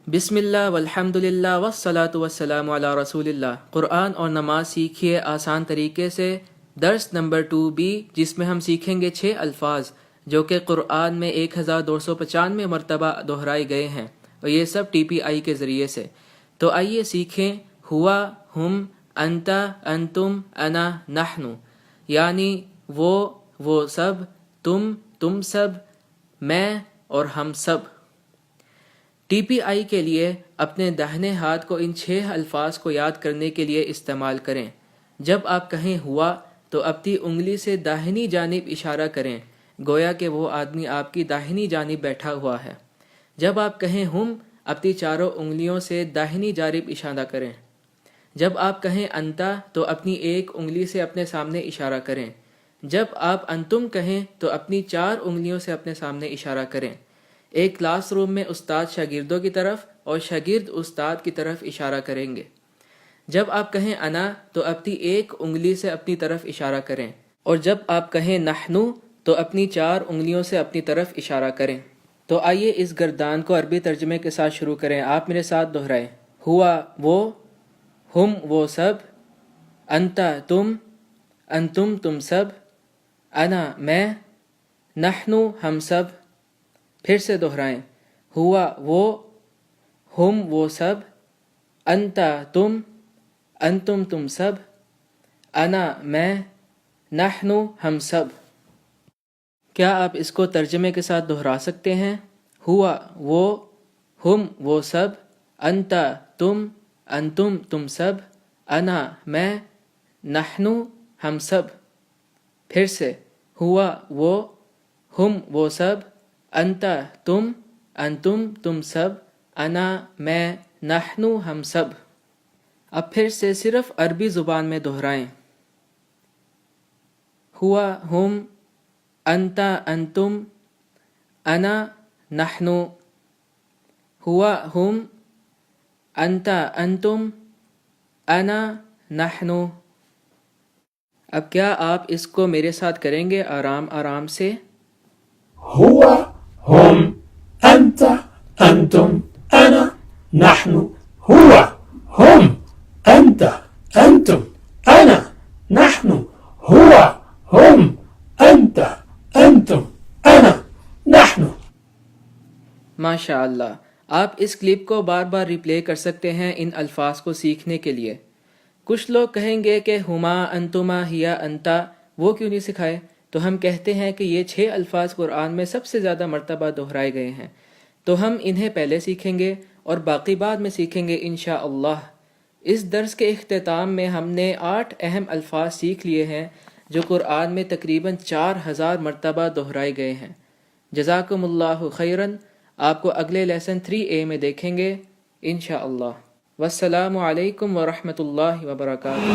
بسم اللہ والحمدللہ والصلاۃ والسلام علی رسول اللہ۔ قرآن اور نماز سیکھیے آسان طریقے سے، درس نمبر 2B، جس میں ہم سیکھیں گے 6 الفاظ جو کہ قرآن میں 1295 مرتبہ دہرائے گئے ہیں، اور یہ سب TPI کے ذریعے سے۔ تو آئیے سیکھیں۔ ہوا، ہم، انتا، انتم، انا، نحن، یعنی وہ سب، تم سب، میں اور ہم سب۔ TPI کے لیے اپنے داہنے ہاتھ کو ان 6 الفاظ کو یاد کرنے کے لیے استعمال کریں۔ جب آپ کہیں ہوا تو اپنی انگلی سے داہنی جانب اشارہ کریں، گویا کہ وہ آدمی آپ کی داہنی جانب بیٹھا ہوا ہے۔ جب آپ کہیں ہم، اپنی چاروں انگلیوں سے داہنی جانب اشارہ کریں۔ جب آپ کہیں انتا تو اپنی ایک انگلی سے اپنے سامنے اشارہ کریں۔ جب آپ انتم کہیں تو اپنی 4 انگلیوں سے اپنے سامنے اشارہ کریں۔ ایک کلاس روم میں استاد شاگردوں کی طرف اور شاگرد استاد کی طرف اشارہ کریں گے۔ جب آپ کہیں انا تو اپنی ایک انگلی سے اپنی طرف اشارہ کریں، اور جب آپ کہیں نحنو تو اپنی 4 انگلیوں سے اپنی طرف اشارہ کریں۔ تو آئیے اس گردان کو عربی ترجمے کے ساتھ شروع کریں۔ آپ میرے ساتھ دہرائیں۔ ہوا وہ، ہم وہ سب، انتا تم، انتم تم سب، انا میں، نحنو ہم سب۔ پھر سے دہرائیں۔ ہوا وہ، ہم وہ سب، انتا تم، انتم تم سب، انا میں، نحنو ہم سب۔ کیا آپ اس کو ترجمے کے ساتھ دہرا سکتے ہیں؟ ہوا وہ، ہم وہ سب، انتا تم، انتم تم سب، انا میں، نحنو ہم سب۔ پھر سے۔ ہوا وہ، ہم وہ سب، انتا تم، انتم تم سب، انا میں، نحنو ہم سب۔ اب پھر سے صرف عربی زبان میں دہرائیں۔ ہوا ہم، انتا انتم، انا نحنو۔ ہوا ہم، انتا انتم، انا نحنو۔ اب کیا آپ اس کو میرے ساتھ کریں گے آرام آرام سے؟ هو هم أنت أنتم أنا نحن هو هم أنت أنتم أنا نحن هو هم أنت أنتم أنا نحن۔ ماشاء اللہ۔ آپ اس کلپ کو بار بار ریپلے کر سکتے ہیں ان الفاظ کو سیکھنے کے لیے۔ کچھ لوگ کہیں گے کہ ہما، انتما، ہیا، انتا، وہ کیوں نہیں سکھائے؟ تو ہم کہتے ہیں کہ یہ 6 الفاظ قرآن میں سب سے زیادہ مرتبہ دہرائے گئے ہیں، تو ہم انہیں پہلے سیکھیں گے اور باقی بعد میں سیکھیں گے انشاءاللہ۔ اس درس کے اختتام میں ہم نے 8 اہم الفاظ سیکھ لیے ہیں جو قرآن میں تقریباً 4000 مرتبہ دہرائے گئے ہیں۔ جزاکم اللہ خیراً۔ آپ کو اگلے لیسن 3A میں دیکھیں گے انشاءاللہ۔ والسلام علیکم ورحمۃ اللہ وبرکاتہ۔